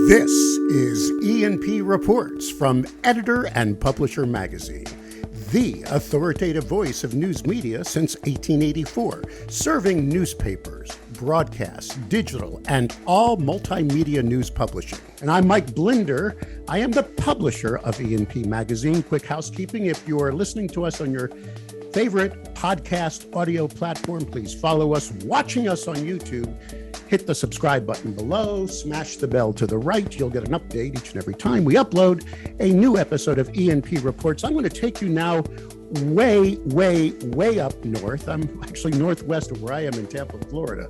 This is E&P Reports from Editor and Publisher Magazine, the authoritative voice of news media since 1884, serving newspapers, broadcasts, digital, and all multimedia news publishing. And I'm Mike Blinder. I am the publisher of E&P Magazine. Quick housekeeping, if you are listening to us on your favorite podcast audio platform, please follow us. Watching us on YouTube, hit the subscribe button below, smash the bell to the right. You'll get an update each and every time we upload a new episode of E&P Reports. I'm going to take you now way up north. I'm actually northwest of where I am in Tampa, Florida.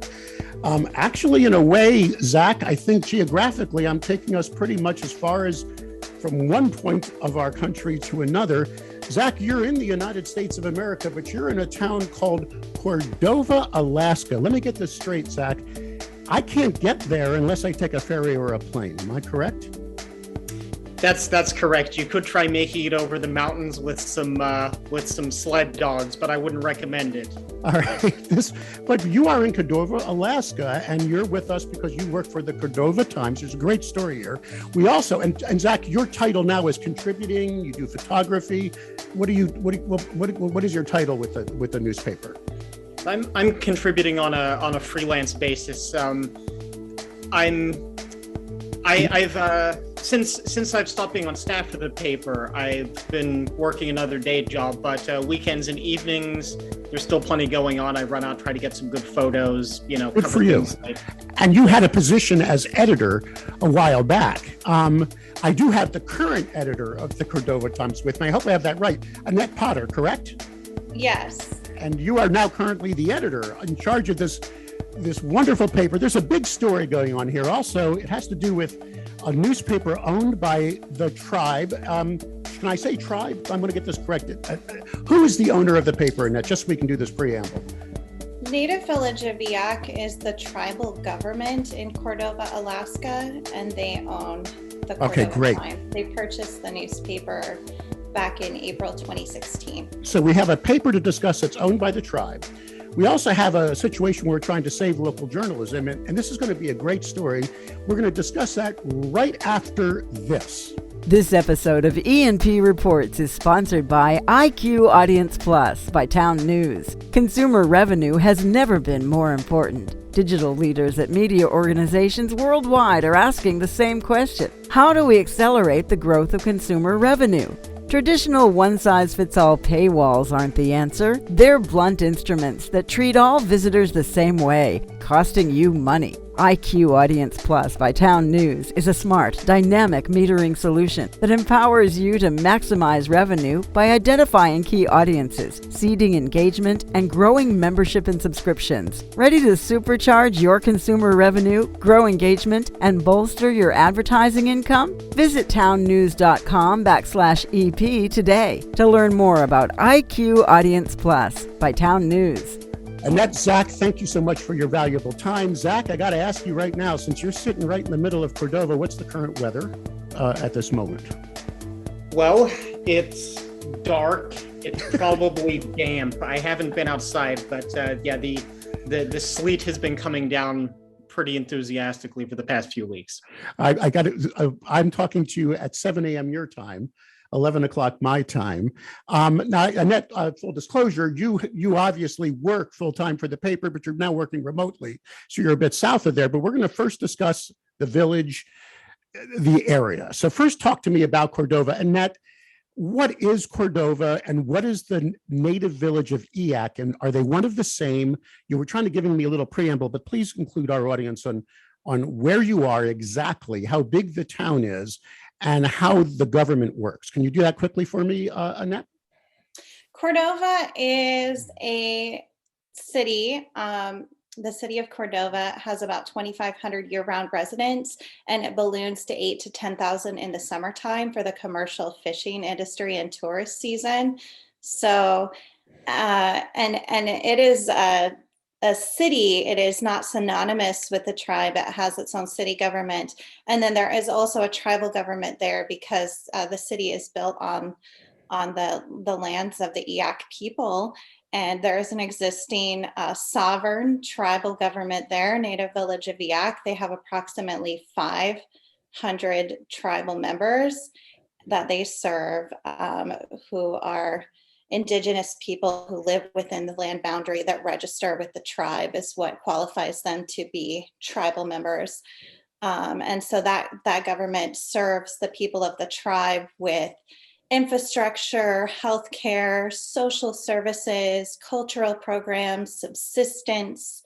Actually, in a way, Zach, I think geographically, I'm taking us pretty much as far as from one point of our country to another. Zach, you're in the United States of America, but you're in a town called Cordova, Alaska. Let me get this straight, Zach. I can't get there unless I take a ferry or a plane. Am I correct? That's correct. You could try making it over the mountains with some sled dogs, but I wouldn't recommend it. All right. But you are in Cordova, Alaska, and you're with us because you work for the Cordova Times. There's a great story here. We also, and Zach, your title now is contributing. You do photography. What is your title with the newspaper? I'm contributing on a freelance basis. Since I've stopped being on staff for the paper, I've been working another day job, but weekends and evenings, there's still plenty going on. I run out, try to get some good photos, Good for you. And you had a position as editor a while back. I do have the current editor of the Cordova Times with me. I hope I have that right. Annette Potter, correct? Yes. And you are now currently the editor in charge of this wonderful paper. There's a big story going on here. Also, it has to do with a newspaper owned by the tribe. Can I say tribe? I'm going to get this corrected. Who is the owner of the paper? And just so we can do this preamble. Native Village of Eyak is the tribal government in Cordova, Alaska, and they own the Cordova Times. They purchased the newspaper back in April 2016. So we have a paper to discuss that's owned by the tribe. We also have a situation where we're trying to save local journalism, and this is going to be a great story. We're going to discuss that right after this. This episode of E&P Reports is sponsored by IQ Audience Plus by Town News. Consumer revenue has never been more important. Digital leaders at media organizations worldwide are asking the same question. How do we accelerate the growth of consumer revenue? Traditional one-size-fits-all paywalls aren't the answer. They're blunt instruments that treat all visitors the same way, costing you money. IQ Audience Plus by Town News is a smart, dynamic metering solution that empowers you to maximize revenue by identifying key audiences, seeding engagement, and growing membership and subscriptions. Ready to supercharge your consumer revenue, grow engagement, and bolster your advertising income? Visit townnews.com/EP today to learn more about IQ Audience Plus by Town News. Annette, Zach, thank you so much for your valuable time. Zach, I got to ask you right now, since you're sitting right in the middle of Cordova, what's the current weather at this moment? Well, it's dark. It's probably damp. I haven't been outside, but the sleet has been coming down pretty enthusiastically for the past few weeks. I got it. I'm talking to you at 7 a.m. your time, 11 o'clock my time. Now, Annette, full disclosure, you obviously work full-time for the paper, but you're now working remotely. So you're a bit south of there, but we're going to first discuss the village, the area. So first talk to me about Cordova. Annette, what is Cordova and what is the Native Village of Eyak? And are they one of the same? You were trying to give me a little preamble, but please include our audience on where you are exactly, how big the town is, and how the government works. Can you do that quickly for me, Annette? Cordova is a city. The city of Cordova has about 2,500 year-round residents, and it balloons to 8,000 to 10,000 in the summertime for the commercial fishing industry and tourist season. So, and it is a city. It is not synonymous with the tribe. It has its own city government. And then there is also a tribal government there because the city is built on the lands of the Eyak people. And there is an existing sovereign tribal government there, Native Village of Eyak. They have approximately 5 100 tribal members that they serve, who are indigenous people who live within the land boundary that register with the tribe is what qualifies them to be tribal members. And so that government serves the people of the tribe with infrastructure, healthcare, social services, cultural programs, subsistence,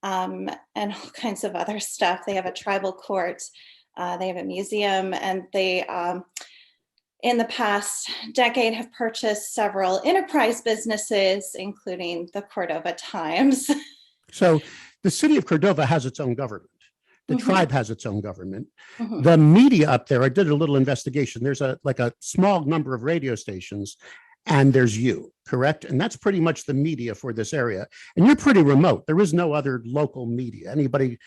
and all kinds of other stuff. They have a tribal court, they have a museum, and they, in the past decade, have purchased several enterprise businesses, including the Cordova Times. So the city of Cordova has its own government. The Mhm. tribe has its own government. Mhm. The media up there, I did a little investigation. There's a small number of radio stations, and there's you, correct? And that's pretty much the media for this area. And you're pretty remote. There is no other local media. Anybody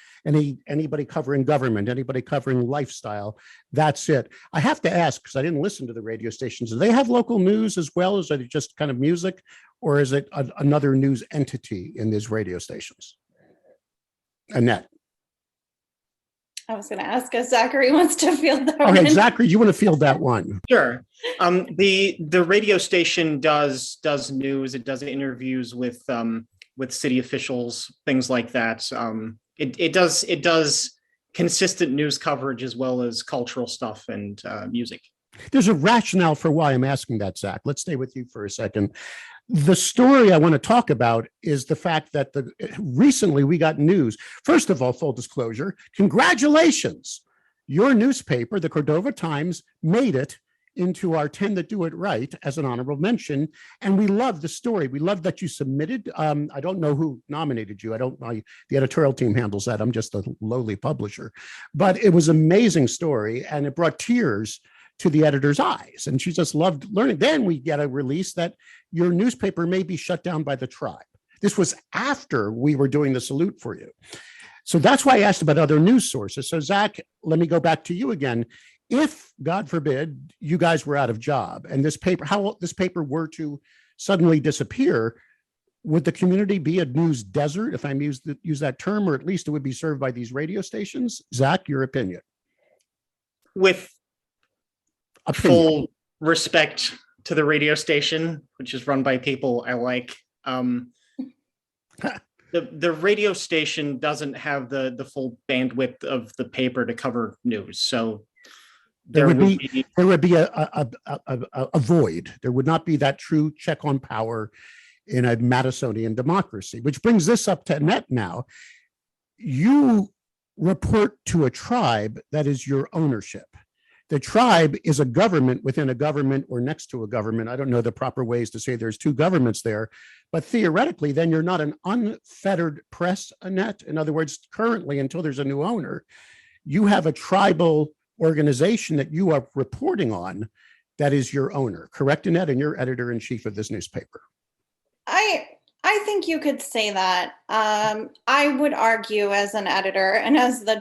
covering government, anybody covering lifestyle, that's it. I have to ask, because I didn't listen to the radio stations, do they have local news as well? Is it just kind of music, or is it another news entity in these radio stations? Annette. I was going to ask if Zachary wants to field that Okay, one. Zachary, you want to field that one? Sure. The radio station does news. It does interviews with city officials, things like that. It does consistent news coverage as well as cultural stuff and music. There's a rationale for why I'm asking that, Zach. Let's stay with you for a second. The story I want to talk about is the fact that recently we got news. First of all, full disclosure, congratulations. Your newspaper, the Cordova Times, made it into our 10 that do it right as an honorable mention. And we love the story. We love that you submitted. I don't know who nominated you. I don't know. The editorial team handles that. I'm just a lowly publisher. But it was an amazing story, and it brought tears to the editor's eyes. And she just loved learning. Then we get a release that your newspaper may be shut down by the tribe. This was after we were doing the salute for you. So that's why I asked about other news sources. So Zach, let me go back to you again. If, God forbid, you guys were out of job and this paper were to suddenly disappear, would the community be a news desert, if I use that term, or at least it would be served by these radio stations? Zach, your opinion. With full respect to the radio station, which is run by people I like, the radio station doesn't have the full bandwidth of the paper to cover news. So there would be a void. There would not be that true check on power in a Madisonian democracy, which brings this up to Annette now. You report to a tribe that is your ownership. The tribe is a government within a government or next to a government. I don't know the proper ways to say there's two governments there, but theoretically, then you're not an unfettered press, Annette. In other words, currently, until there's a new owner, you have a tribal organization that you are reporting on that is your owner. Correct, Annette? And you're editor-in-chief of this newspaper. I think you could say that. I would argue as an editor and as a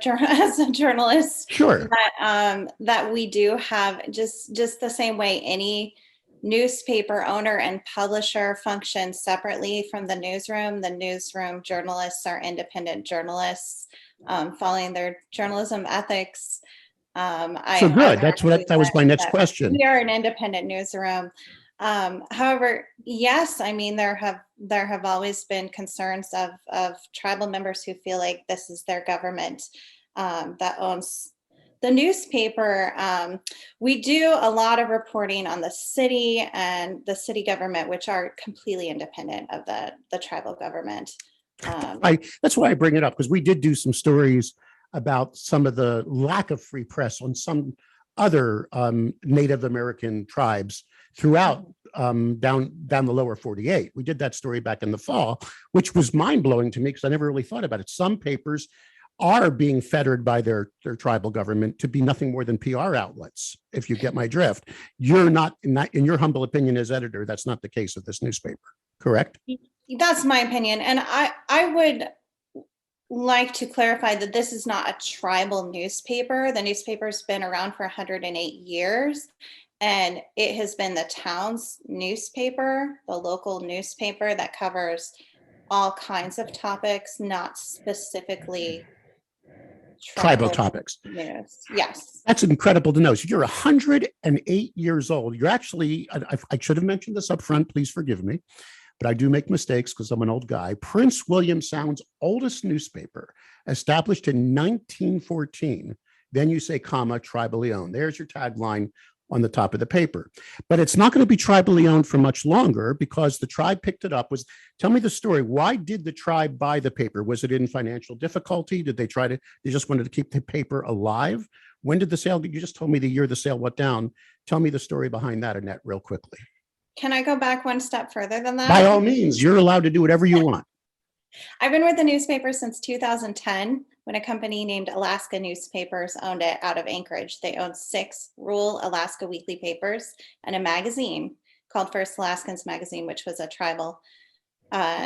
journalist, sure, that we do have just the same way any newspaper owner and publisher functions separately from the newsroom. The newsroom journalists are independent journalists, following their journalism ethics. So good. That was my next question. We are an independent newsroom. However, yes, I mean, there have always been concerns of tribal members who feel like this is their government that owns the newspaper. We do a lot of reporting on the city and the city government, which are completely independent of the tribal government. That's why I bring it up, because we did do some stories about some of the lack of free press on some other Native American tribes throughout down the lower 48. We did that story back in the fall, which was mind-blowing to me because I never really thought about it. Some papers are being fettered by their tribal government to be nothing more than PR outlets, if you get my drift. You're not, in your humble opinion as editor, that's not the case of this newspaper, correct? That's my opinion. And I would like to clarify that this is not a tribal newspaper. The newspaper's been around for 108 years. And it has been the town's newspaper, the local newspaper that covers all kinds of topics, not specifically tribal topics. news. Yes. That's incredible to know. So you're 108 years old. You're actually, I should have mentioned this up front. Please forgive me, but I do make mistakes because I'm an old guy. Prince William Sound's oldest newspaper, established in 1914. Then you say, comma, tribally owned. There's your tagline on the top of the paper. But it's not going to be tribally owned for much longer because the tribe picked it up. Tell me the story. Why did the tribe buy the paper? Was it in financial difficulty? Did they just wanted to keep the paper alive? When did the sale, you just told me the year the sale went down. Tell me the story behind that, Annette, real quickly. Can I go back one step further than that? By all means, you're allowed to do whatever you want. I've been with the newspaper since 2010 when a company named Alaska Newspapers owned it out of Anchorage. They owned 6 rural Alaska weekly papers and a magazine called First Alaskans Magazine, which was a tribal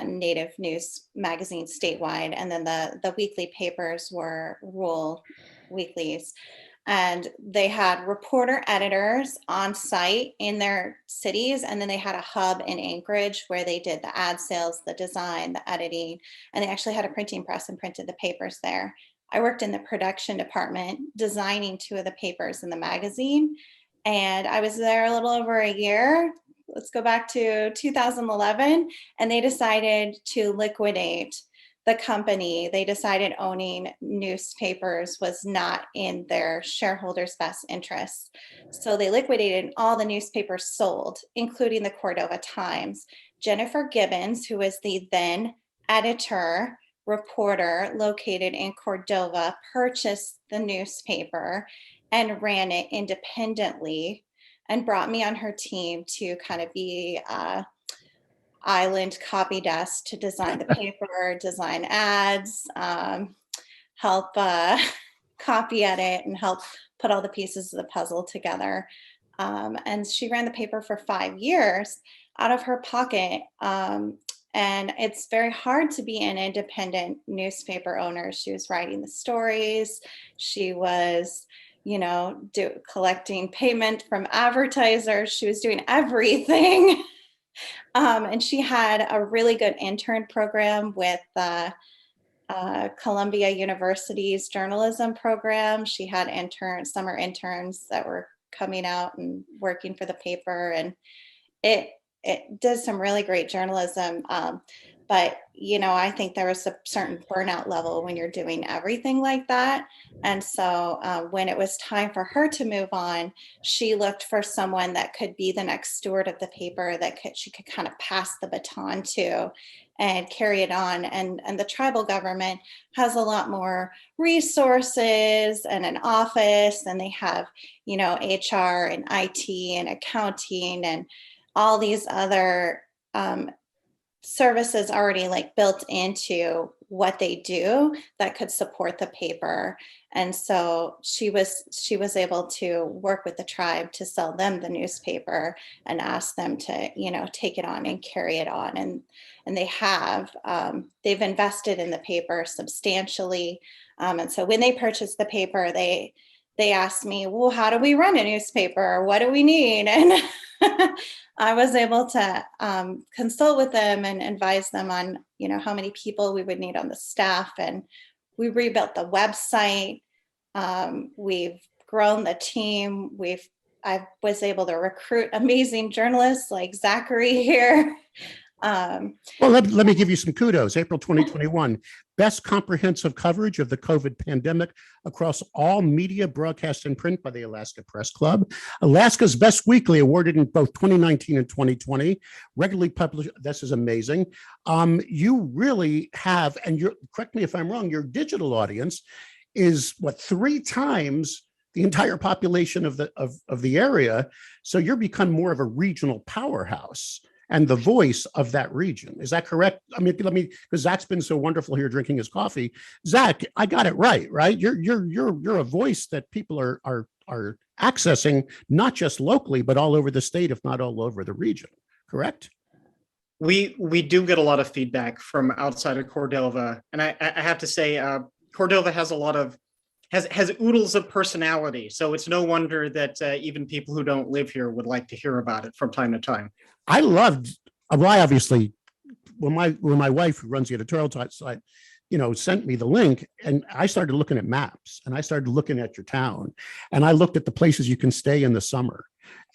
native news magazine statewide. And then the weekly papers were rural weeklies. And they had reporter editors on site in their cities. And then they had a hub in Anchorage where they did the ad sales, the design, the editing, and they actually had a printing press and printed the papers there. I worked in the production department designing 2 of the papers in the magazine. And I was there a little over a year. Let's go back to 2011. And they decided to liquidate the company. They decided owning newspapers was not in their shareholders' best interests. So they liquidated, all the newspapers sold, including the Cordova Times. Jennifer Gibbons, who was the then editor, reporter located in Cordova, purchased the newspaper and ran it independently and brought me on her team to kind of be island copy desk to design the paper, design ads, help copy edit, and help put all the pieces of the puzzle together. And she ran the paper for 5 years out of her pocket. And it's very hard to be an independent newspaper owner. She was writing the stories. She was, collecting payment from advertisers. She was doing everything. And she had a really good intern program with Columbia University's journalism program. She had summer interns that were coming out and working for the paper, and it did some really great journalism. But, I think there was a certain burnout level when you're doing everything like that. And so when it was time for her to move on, she looked for someone that could be the next steward of the paper, that she could kind of pass the baton to and carry it on. And the tribal government has a lot more resources and an office, and they have, HR and IT and accounting and all these other services already built into what they do that could support the paper. And so she was able to work with the tribe to sell them the newspaper and ask them to, take it on and carry it on. And they have, they've invested in the paper substantially. And so when they purchased the paper, they asked me, well, how do we run a newspaper? What do we need? And I was able to consult with them and advise them on, how many people we would need on the staff. And we rebuilt the website. We've grown the team. I was able to recruit amazing journalists like Zachary here. Well, let me give you some kudos. April 2021, best comprehensive coverage of the COVID pandemic across all media, broadcast, and print by the Alaska Press Club. Alaska's Best Weekly, awarded in both 2019 and 2020, regularly published. This is amazing. You really have, and correct me if I'm wrong, your digital audience is 3 times the entire population of the area. So you're become more of a regional powerhouse and the voice of that region. Is that correct? I mean, because Zach's been so wonderful here drinking his coffee. Zach, I got it right? You're a voice that people are accessing, not just locally, but all over the state, if not all over the region, correct? We do get a lot of feedback from outside of Cordova. And I have to say, Cordova has has oodles of personality. So it's no wonder that even people who don't live here would like to hear about it from time to time. I obviously, when my wife, who runs the editorial side, sent me the link, and I started looking at maps, and I started looking at your town, and I looked at the places you can stay in the summer,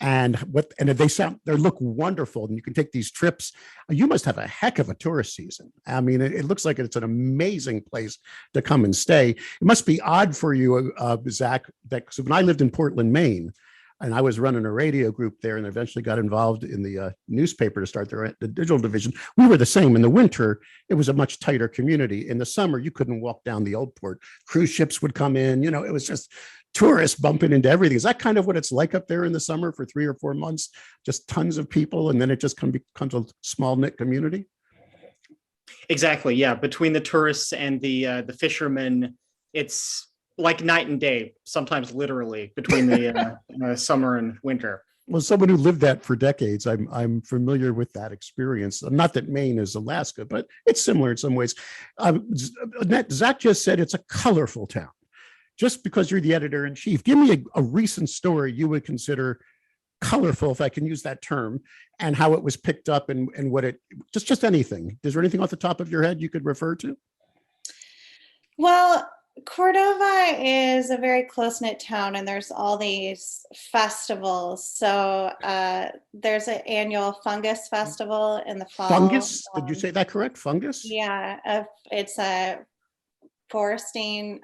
and they look wonderful, and you can take these trips. You must have a heck of a tourist season. I mean, it looks like it's an amazing place to come and stay. It must be odd for you, Zach, that because when I lived in Portland, Maine, and I was running a radio group there, and eventually got involved in the newspaper to start the digital division. We were the same. In the winter, it was a much tighter community. In the summer, you couldn't walk down the old port. Cruise ships would come in. It was just tourists bumping into everything. Is that kind of what it's like up there in the summer for 3 or 4 months? Just tons of people, and then it just becomes a small knit community? Exactly. Yeah. Between the tourists and the fishermen, it's like night and day, sometimes literally, between the summer and winter. Well, someone who lived that for decades, I'm familiar with that experience. Not that Maine is Alaska, but it's similar in some ways. Zach just said it's a colorful town. Just because you're the editor in chief, give me a recent story you would consider colorful, if I can use that term, and how it was picked up, and what it just anything. Is there anything off the top of your head you could refer to? Well, Cordova is a very close-knit town, and there's all these festivals. So there's an annual fungus festival in the fall. Fungus? Did you say that correct? Fungus? Yeah, it's a foraging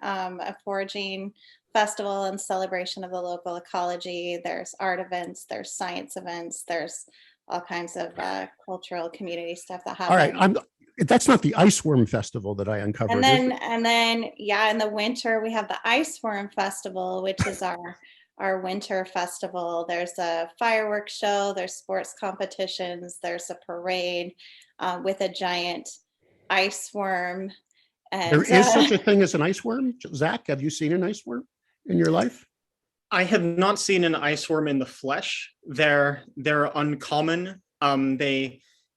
festival and celebration of the local ecology. There's art events, there's science events, there's all kinds of cultural community stuff that happens. All right, that's not the ice worm festival that I uncovered. And then, in the winter we have the ice worm festival, which is our winter festival. There's a fireworks show, there's sports competitions, there's a parade with a giant ice worm. And, there is such a thing as an ice worm? Zach, have you seen an ice worm in your life? I have not seen an ice worm in the flesh. They're uncommon.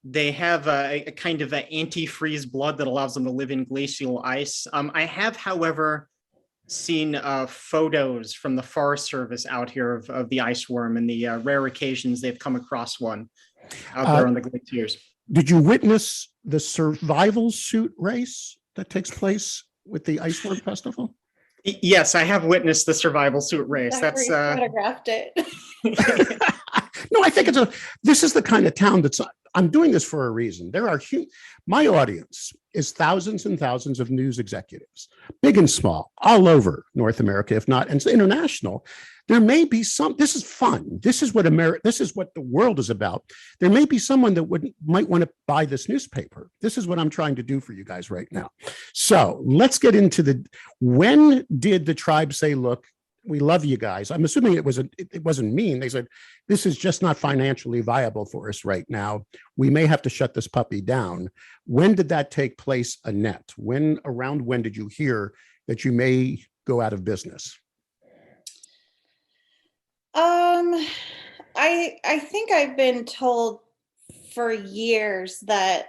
They have a kind of an antifreeze blood that allows them to live in glacial ice. I have, however, seen photos from the Forest Service out here of the ice worm, and the rare occasions they've come across one out there on the glaciers. Did you witness the survival suit race that takes place with the Ice Worm Festival? Yes, I have witnessed the survival suit race. That's photographed it. No, I think this is the kind of town I'm doing this for a reason. My audience is thousands and thousands of news executives, big and small, all over North America, if not, and it's international. There may be this is fun. This is what the world is about. There may be someone that might want to buy this newspaper. This is what I'm trying to do for you guys right now. So let's get into when did the tribe say, look, we love you guys? I'm assuming it wasn't mean. They said, this is just not financially viable for us right now. We may have to shut this puppy down. When did that take place, Annette? Around when did you hear that you may go out of business? I think I've been told for years that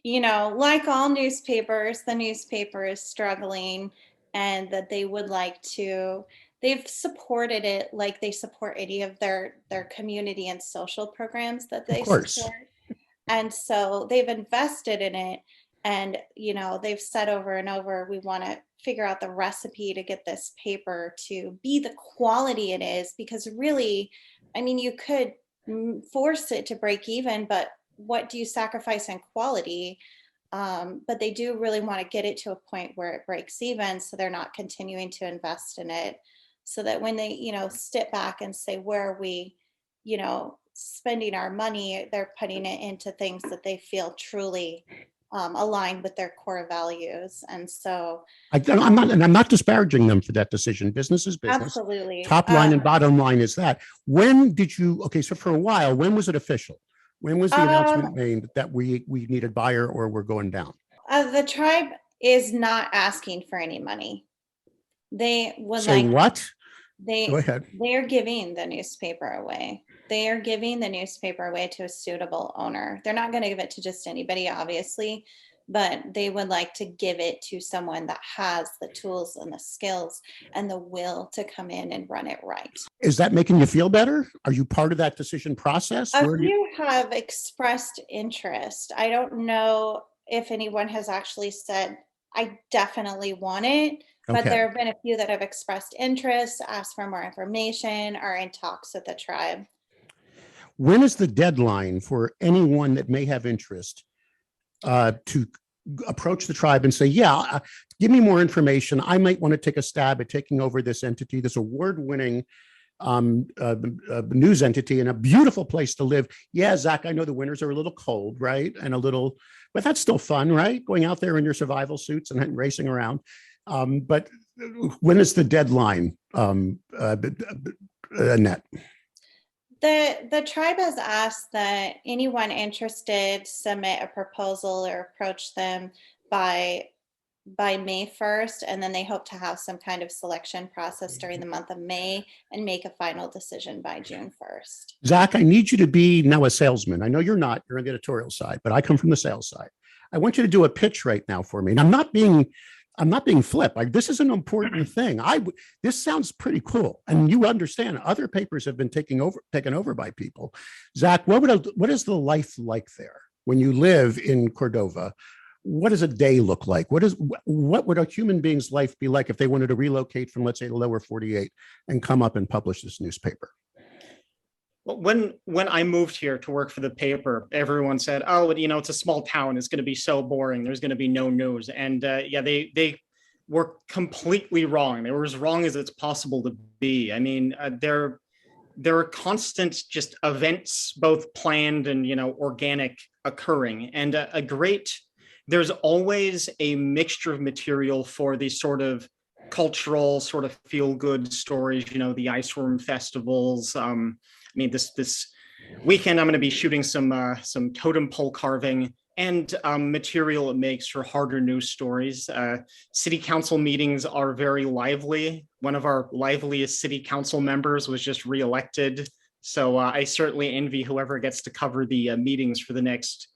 like all newspapers, the newspaper is struggling, and that they would like to. They've supported it like they support any of their community and social programs that they support. And so they've invested in it, and they've said over and over, we want to figure out the recipe to get this paper to be the quality it is, because really, I mean, you could force it to break even, but what do you sacrifice in quality? But they do really want to get it to a point where it breaks even, so they're not continuing to invest in it, so that when they, step back and say, where are we, spending our money, they're putting it into things that they feel truly aligned with their core values. And so I'm not disparaging them for that decision. Business is business. Absolutely. Top line and bottom line is that. So for a while, when was it official? When was the announcement made that we need a buyer or we're going down? The tribe is not asking for any money. They would Say what? Go ahead. They are giving the newspaper away. They are giving the newspaper away to a suitable owner. They're not going to give it to just anybody, obviously, but they would like to give it to someone that has the tools and the skills and the will to come in and run it right. Is that making you feel better? Are you part of that decision process? A few have expressed interest. I don't know if anyone has actually said, I definitely want it, but Okay. there have been a few that have expressed interest, asked for more information, are in talks with the tribe. When is the deadline for anyone that may have interest to approach the tribe and say, yeah, give me more information. I might want to take a stab at taking over this entity, this award-winning news entity, and a beautiful place to live. Yeah, Zach, I know the winters are a little cold, right? And a little, but that's still fun, right? Going out there in your survival suits and racing around. But when is the deadline, Annette? The tribe has asked that anyone interested submit a proposal or approach them by May 1st, and then they hope to have some kind of selection process during the month of May and make a final decision by June 1st. Zach, I need you to be now a salesman. I know you're not, you're on the editorial side, but I come from the sales side. I want you to do a pitch right now for me. And I'm not being flip. Like, this is an important thing. This sounds pretty cool. And you understand other papers have been taken over by people. Zach, what is the life like there when you live in Cordova? What does a day look like? What would a human being's life be like if they wanted to relocate from, let's say, the lower 48 and come up and publish this newspaper? Well, when I moved here to work for the paper, everyone said, "Oh, it's a small town. It's going to be so boring. There's going to be no news." And yeah, they were completely wrong. They were as wrong as it's possible to be. I mean, there are constant just events, both planned and organic, occurring, and there's always a mixture of material for these sort of cultural, sort of feel-good stories. The ice worm festivals. I mean, this weekend I'm going to be shooting some totem pole carving and material it makes for harder news stories. City council meetings are very lively. One of our liveliest city council members was just reelected, so I certainly envy whoever gets to cover the meetings for the next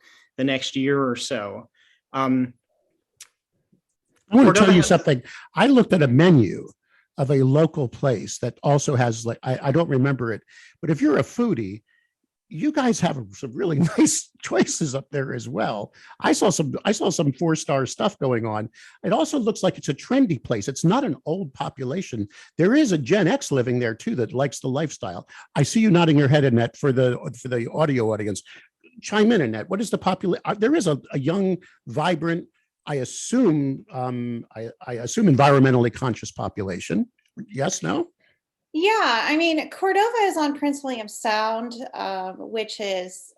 year or so. I want to tell you something. I looked at a menu of a local place that also has, like, I don't remember it, but if you're a foodie, you guys have some really nice choices up there as well. I saw some 4-star stuff going on. It also looks like it's a trendy place. It's not an old population. There is a Gen X living there too that likes the lifestyle. I see you nodding your head, Annette, for the audio audience. Chime in, Annette. What is the population? There is a young, vibrant, I assume environmentally conscious population. Yes, no? Yeah, I mean, Cordova is on Prince William Sound, which is,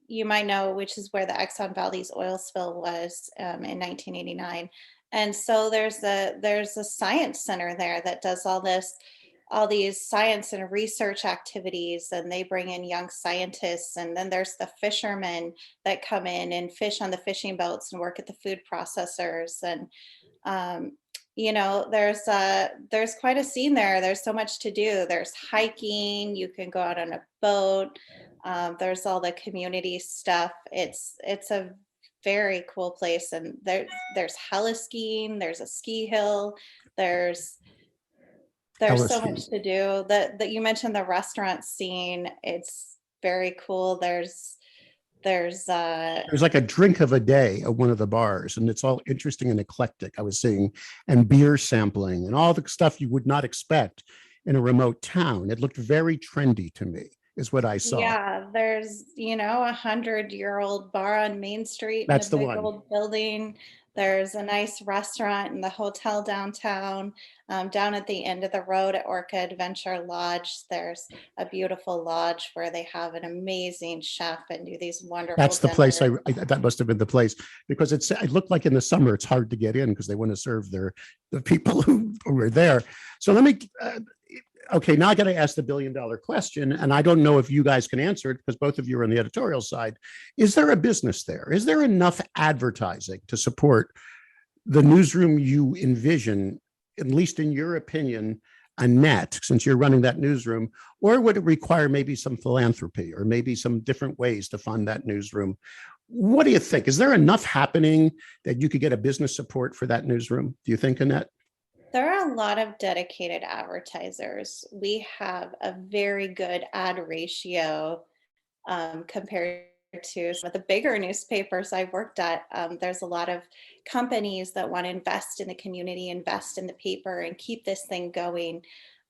you might know, which is where the Exxon Valdez oil spill was in 1989. And so there's a science center there that does all these science and research activities, and they bring in young scientists. And then there's the fishermen that come in and fish on the fishing boats and work at the food processors. And there's quite a scene there. There's so much to do. There's hiking. You can go out on a boat. There's all the community stuff. It's a very cool place. And there's heli-skiing. There's a ski hill. There's so much to do. That you mentioned the restaurant scene. It's very cool. There's like a drink of a day at one of the bars, and it's all interesting and eclectic. I was seeing, and beer sampling and all the stuff you would not expect in a remote town. It looked very trendy to me, is what I saw. Yeah, there's 100-year-old bar on Main Street. That's in a the big one. old building. There's a nice restaurant in the hotel downtown. Down at the end of the road at Orca Adventure Lodge, there's a beautiful lodge where they have an amazing chef and do these wonderful That's the place. dinners. That must have been the place, because it looked like in the summer it's hard to get in because they want to serve the people who are there. So let me. Okay, now I got to ask the billion-dollar question, and I don't know if you guys can answer it because both of you are on the editorial side. Is there a business there? Is there enough advertising to support the newsroom you envision, at least in your opinion, Annette, since you're running that newsroom? Or would it require maybe some philanthropy or maybe some different ways to fund that newsroom? What do you think? Is there enough happening that you could get a business support for that newsroom? Do you think, Annette? There are a lot of dedicated advertisers. We have a very good ad ratio compared to some of the bigger newspapers I've worked at. There's a lot of companies that want to invest in the community, invest in the paper, and keep this thing going.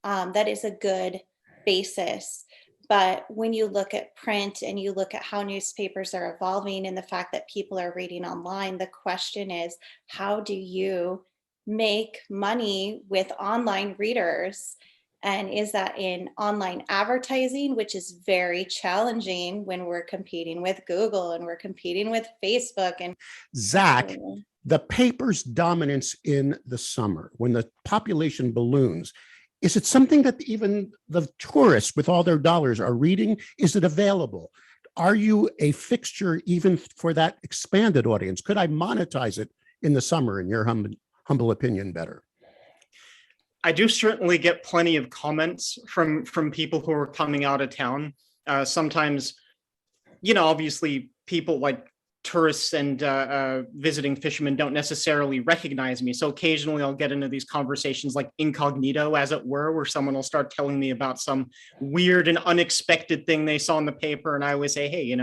That is a good basis. But when you look at print and you look at how newspapers are evolving and the fact that people are reading online, the question is, how do you make money with online readers? And is that in online advertising, which is very challenging when we're competing with Google and we're competing with Facebook? And Zach, the paper's dominance in the summer, when the population balloons, is it something that even the tourists with all their dollars are reading? Is it available? Are you a fixture even for that expanded audience? Could I monetize it in the summer, in your humble opinion, better? I do certainly get plenty of comments from people who are coming out of town. Sometimes, obviously people like tourists and visiting fishermen don't necessarily recognize me. So occasionally I'll get into these conversations like incognito, as it were, where someone will start telling me about some weird and unexpected thing they saw in the paper. And I always say, hey,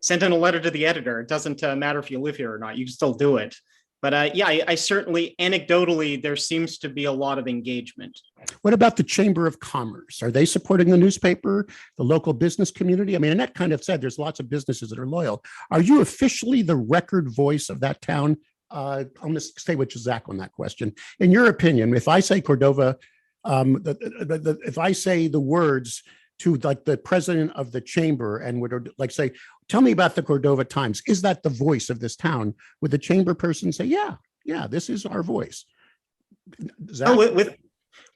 send in a letter to the editor. It doesn't matter if you live here or not. You can still do it. But I certainly, anecdotally, there seems to be a lot of engagement. What about the Chamber of Commerce? Are they supporting the newspaper, the local business community? I mean, Annette kind of said there's lots of businesses that are loyal. Are you officially the record voice of that town? I'm going to stay with Zach on that question. In your opinion, if I say Cordova, if I say the words to like the president of the chamber and would like say, tell me about the Cordova Times, is that the voice of this town? Would the chamber person say, yeah, this is our voice?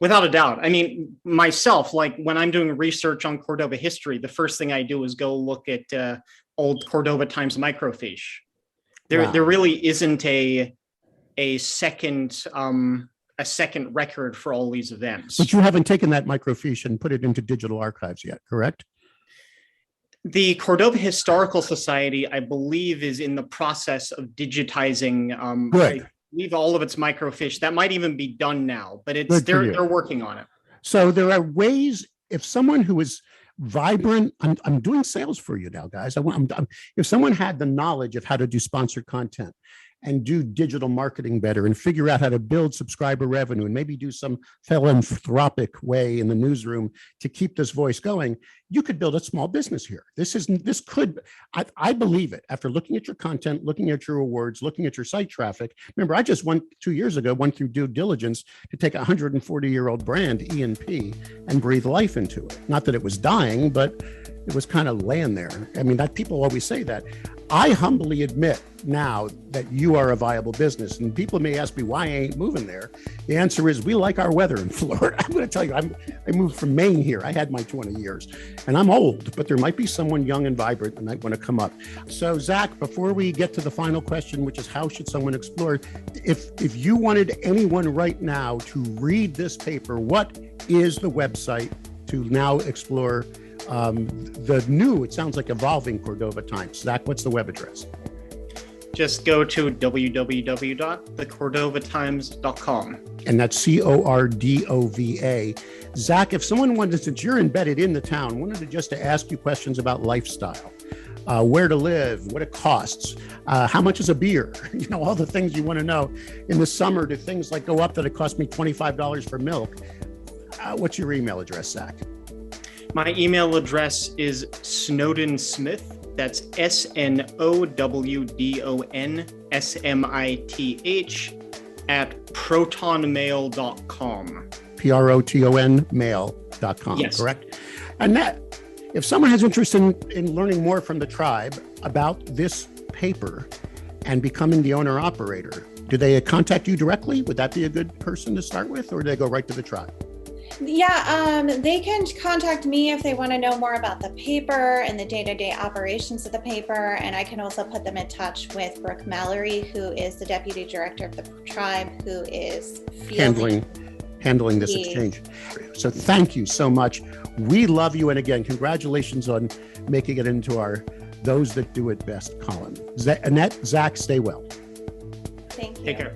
Without a doubt. I mean, myself, like when I'm doing research on Cordova history, the first thing I do is go look at old Cordova Times microfiche. There really isn't a second record for all these events. But you haven't taken that microfiche and put it into digital archives yet, correct? The Cordova Historical Society, I believe, is in the process of digitizing. I believe all of its microfiche. That might even be done now, but they're working on it. So there are ways. If someone who is vibrant, I'm doing sales for you now, guys. If someone had the knowledge of how to do sponsored content and do digital marketing better and figure out how to build subscriber revenue and maybe do some philanthropic way in the newsroom to keep this voice going, you could build a small business here. I believe it. After looking at your content, looking at your awards, looking at your site traffic. Remember, I just 2 years ago, went through due diligence to take a 140-year-old brand, E&P, and breathe life into it. Not that it was dying, but it was kind of laying there. I mean, people always say that. I humbly admit now that you are a viable business, and people may ask me why I ain't moving there. The answer is we like our weather in Florida. I'm going to tell you, I moved from Maine here. I had my 20 years, and I'm old, but there might be someone young and vibrant that might want to come up. So Zach, before we get to the final question, which is how should someone explore, if you wanted anyone right now to read this paper, what is the website to now explore the new, it sounds like evolving Cordova Times? Zach, what's the web address? Just go to www.thecordovatimes.com. And that's Cordova. Zach, if someone wanted, since you're embedded in the town, wanted to ask you questions about lifestyle, where to live, what it costs, how much is a beer, all the things you want to know. In the summer, do things like go up that it cost me $25 for milk? What's your email address, Zach? My email address is snowdensmith. That's SNOWDONSMITH @protonmail.com. PROTON mail.com, yes. Correct? Annette, if someone has interest in learning more from the tribe about this paper and becoming the owner operator, do they contact you directly? Would that be a good person to start with, or do they go right to the tribe? Yeah, they can contact me if they want to know more about the paper and the day-to-day operations of the paper. And I can also put them in touch with Brooke Mallory, who is the deputy director of the tribe, who is handling this exchange. So thank you so much. We love you. And again, congratulations on making it into our Those That Do It Best column. Annette, Zach, stay well. Thank you. Take care.